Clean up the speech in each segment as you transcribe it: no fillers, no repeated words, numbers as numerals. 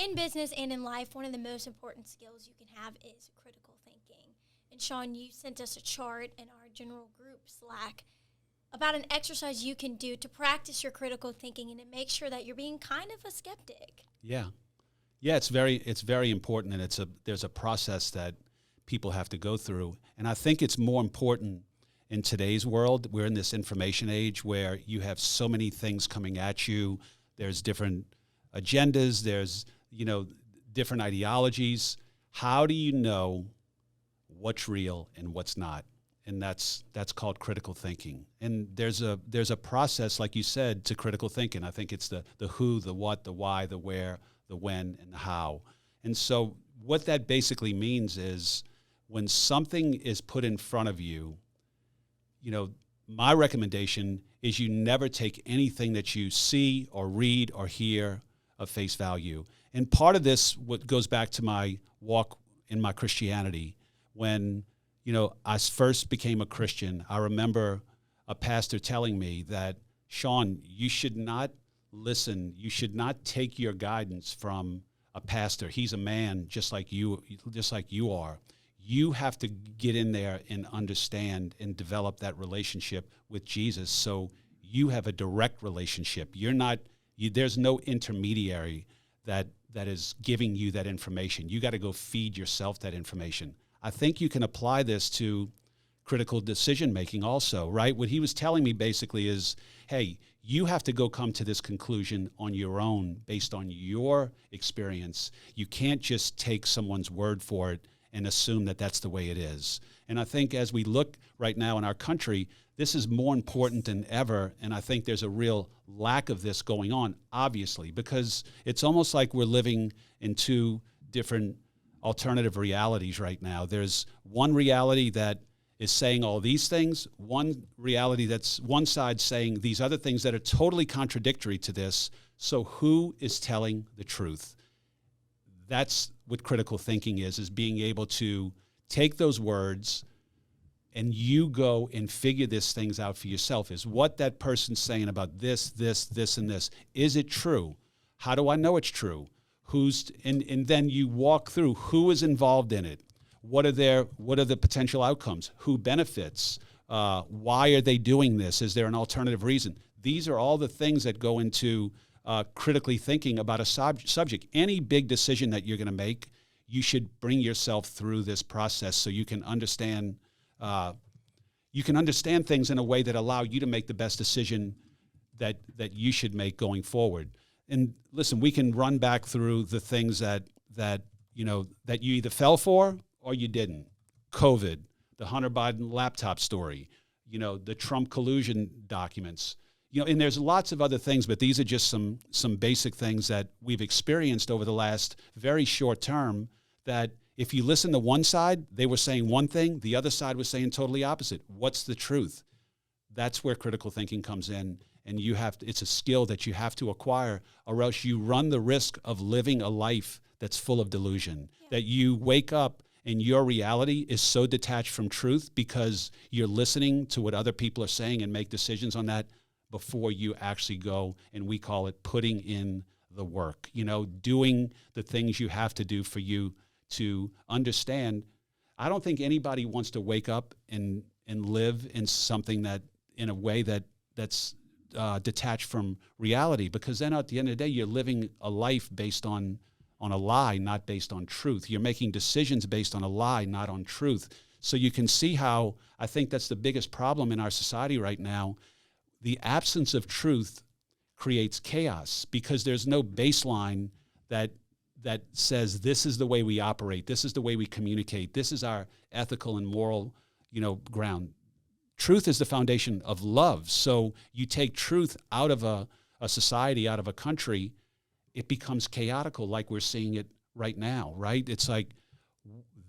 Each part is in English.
in business and in life, one of the most important skills you can have is critical thinking. And Sean, you sent us a chart in our general group Slack about an exercise you can do to practice your critical thinking and to make sure that you're being kind of a skeptic. Yeah. Yeah, it's very important, and there's a process that people have to go through. And I think it's more important in today's world. We're in this information age where you have so many things coming at you. There's different agendas, there's, different ideologies. How do you know what's real and what's not? And that's called critical thinking. And there's a process, like you said, to critical thinking. I think it's the who, the what, the why, the where, the when, and the how. And so what that basically means is when something is put in front of you, my recommendation is you never take anything that you see or read or hear of face value. And part of this, what goes back to my walk in my Christianity, when I first became a Christian, I remember a pastor telling me that, Sean, you should not listen. You should not take your guidance from a pastor. He's a man just like you are. You have to get in there and understand and develop that relationship with Jesus so you have a direct relationship. There's no intermediary that is giving you that information. You got to go feed yourself that information. I think you can apply this to critical decision making also, right? What he was telling me basically is, hey, you have to go come to this conclusion on your own based on your experience. You can't just take someone's word for it and assume that that's the way it is. And I think as we look right now in our country, this is more important than ever, and I think there's a real lack of this going on, obviously, because it's almost like we're living in two different alternative realities right now. There's one reality that is saying all these things, one reality that's one side saying these other things that are totally contradictory to this. So who is telling the truth? That's what critical thinking is being able to take those words and you go and figure these things out for yourself. Is what that person's saying about this, and this, is it true? How do I know it's true? And then you walk through who is involved in it. What are the potential outcomes? Who benefits? Why are they doing this? Is there an alternative reason? These are all the things that go into critically thinking about a subject. Any big decision that you're going to make, you should bring yourself through this process so you can understand. You can understand things in a way that allow you to make the best decision that you should make going forward. And listen, we can run back through the things that you either fell for or you didn't. COVID, the Hunter Biden laptop story, the Trump collusion documents, and there's lots of other things, but these are just some basic things that we've experienced over the last very short term that if you listen to one side, they were saying one thing, the other side was saying totally opposite. What's the truth? That's where critical thinking comes in, and it's a skill that you have to acquire, or else you run the risk of living a life that's full of delusion, that you wake up and your reality is so detached from truth because you're listening to what other people are saying and make decisions on that before you actually go, and we call it putting in the work, doing the things you have to do for you to understand. I don't think anybody wants to wake up and live in something in a way that's detached from reality, because then at the end of the day, you're living a life based on a lie, not based on truth. You're making decisions based on a lie, not on truth. So you can see how I think that's the biggest problem in our society right now. The absence of truth creates chaos because there's no baseline that says this is the way we operate, this is the way we communicate, this is our ethical and moral, ground. Truth is the foundation of love. So you take truth out of a society, out of a country, it becomes chaotical like we're seeing it right now, right? It's like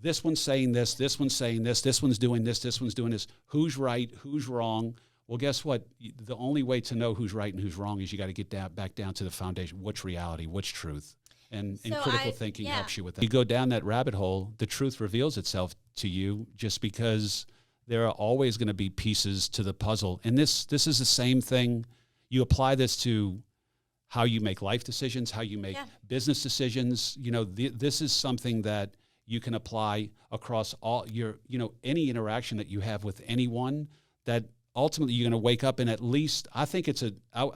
this one's saying this one's saying this one's doing this one's doing this. Who's right? Who's wrong? Well, guess what? The only way to know who's right and who's wrong is you got to get back down to the foundation. What's reality? What's truth? And critical thinking helps you with that. You go down that rabbit hole, the truth reveals itself to you just because there are always going to be pieces to the puzzle. And this is the same thing. You apply this to how you make life decisions, how you make business decisions. This is something that you can apply across all your, any interaction that you have with anyone, that ultimately you're going to wake up and at least, I think it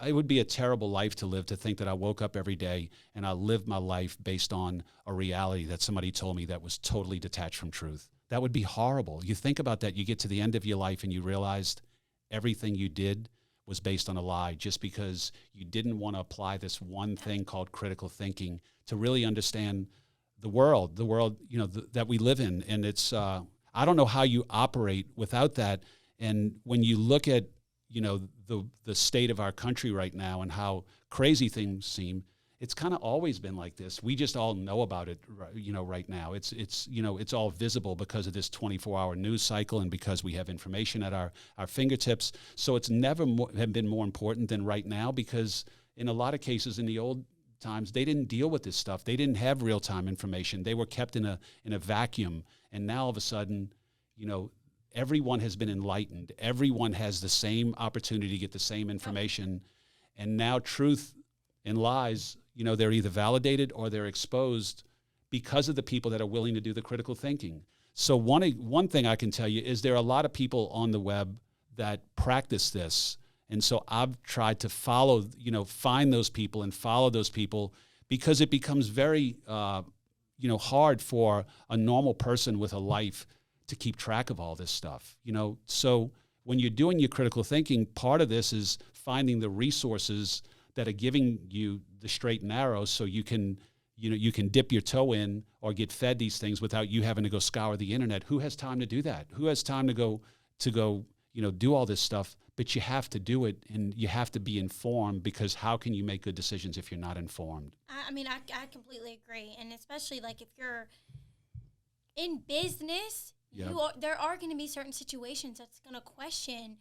would be a terrible life to live, to think that I woke up every day and I lived my life based on a reality that somebody told me that was totally detached from truth. That would be horrible. You think about that, you get to the end of your life and you realized everything you did was based on a lie just because you didn't want to apply this one thing called critical thinking to really understand the world, that we live in. And it's, I don't know how you operate without that. And when you look at, the state of our country right now and how crazy things seem, it's kind of always been like this. We just all know about it, right now. It's all visible because of this 24-hour news cycle and because we have information at our fingertips. So it's never have been more important than right now, because in a lot of cases in the old times, they didn't deal with this stuff. They didn't have real-time information. They were kept in a vacuum. And now all of a sudden, everyone has been enlightened. Everyone has the same opportunity to get the same information. And now truth and lies, they're either validated or they're exposed because of the people that are willing to do the critical thinking. So one thing I can tell you is there are a lot of people on the web that practice this. And so I've tried to find those people and follow those people, because it becomes very, hard for a normal person with a life to keep track of all this stuff, So when you're doing your critical thinking, part of this is finding the resources that are giving you the straight and narrow, so you can dip your toe in or get fed these things without you having to go scour the internet. Who has time to do that? Who has time to go do all this stuff? But you have to do it, and you have to be informed, because how can you make good decisions if you're not informed? I completely agree. And especially like if you're in business, there are going to be certain situations that's going to question,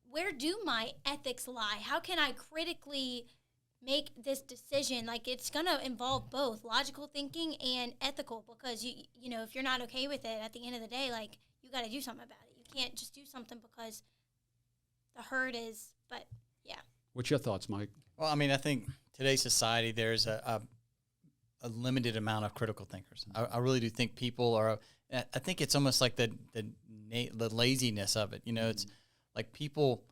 where do my ethics lie? How can I critically make this decision? Like, it's going to involve both logical thinking and ethical, because if you're not okay with it at the end of the day, like, you got to do something about it. You can't just do something because the herd is. But yeah. What's your thoughts, Mike? Well, I think today's society, there's a limited amount of critical thinkers. I really do think people are. I think it's almost like the laziness of it. It's like people,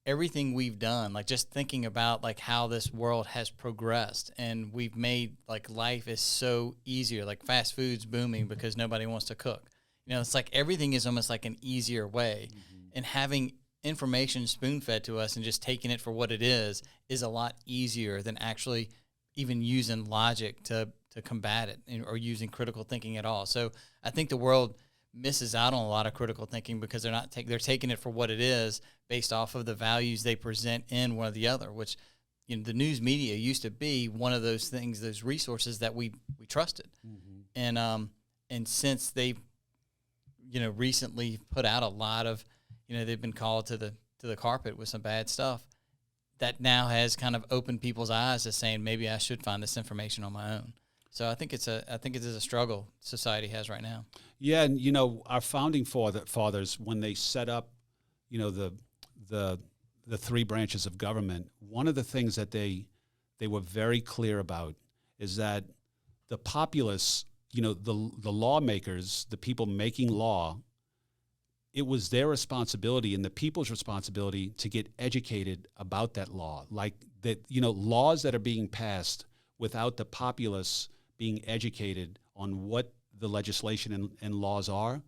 everything we've done, like just thinking about like how this world has progressed, and we've made like life is so easier. Like fast food's booming because nobody wants to cook. It's like everything is almost like an easier way, and having information spoon-fed to us and just taking it for what it is a lot easier than actually even using logic to combat it, or using critical thinking at all. So I think the world misses out on a lot of critical thinking because they're taking it for what it is based off of the values they present in one or the other, which the news media used to be one of those things, those resources that we trusted. And since they've recently put out a lot of they've been called to the carpet with some bad stuff, that now has kind of opened people's eyes to saying maybe I should find this information on my own. So I think it is a struggle society has right now. Yeah, and our founding fathers, when they set up, the three branches of government, one of the things that they were very clear about is that the populace, the lawmakers, the people making law, it was their responsibility and the people's responsibility to get educated about that law. Like that, laws that are being passed without the populace being educated on what the legislation and laws are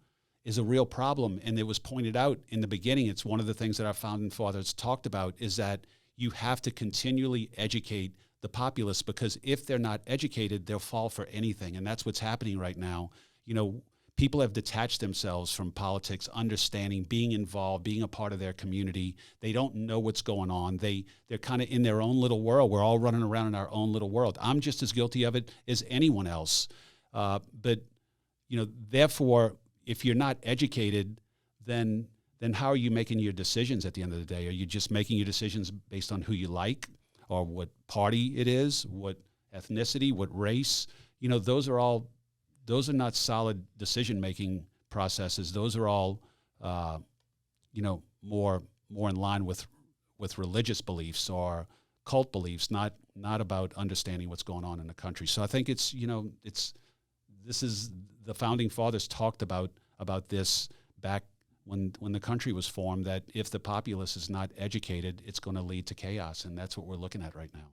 is a real problem. And it was pointed out in the beginning, it's one of the things that our founding fathers talked about, is that you have to continually educate the populace, because if they're not educated, they'll fall for anything. And that's what's happening right now. People have detached themselves from politics, understanding, being involved, being a part of their community. They don't know what's going on. They're kind of in their own little world. We're all running around in our own little world. I'm just as guilty of it as anyone else. But therefore, if you're not educated, then how are you making your decisions at the end of the day? Are you just making your decisions based on who you like, or what party it is, what ethnicity, what race? Those are not solid decision-making processes. Those are all, more in line with religious beliefs or cult beliefs, not about understanding what's going on in the country. So I think it's this is the founding fathers talked about this back when the country was formed, that if the populace is not educated, it's going to lead to chaos, and that's what we're looking at right now.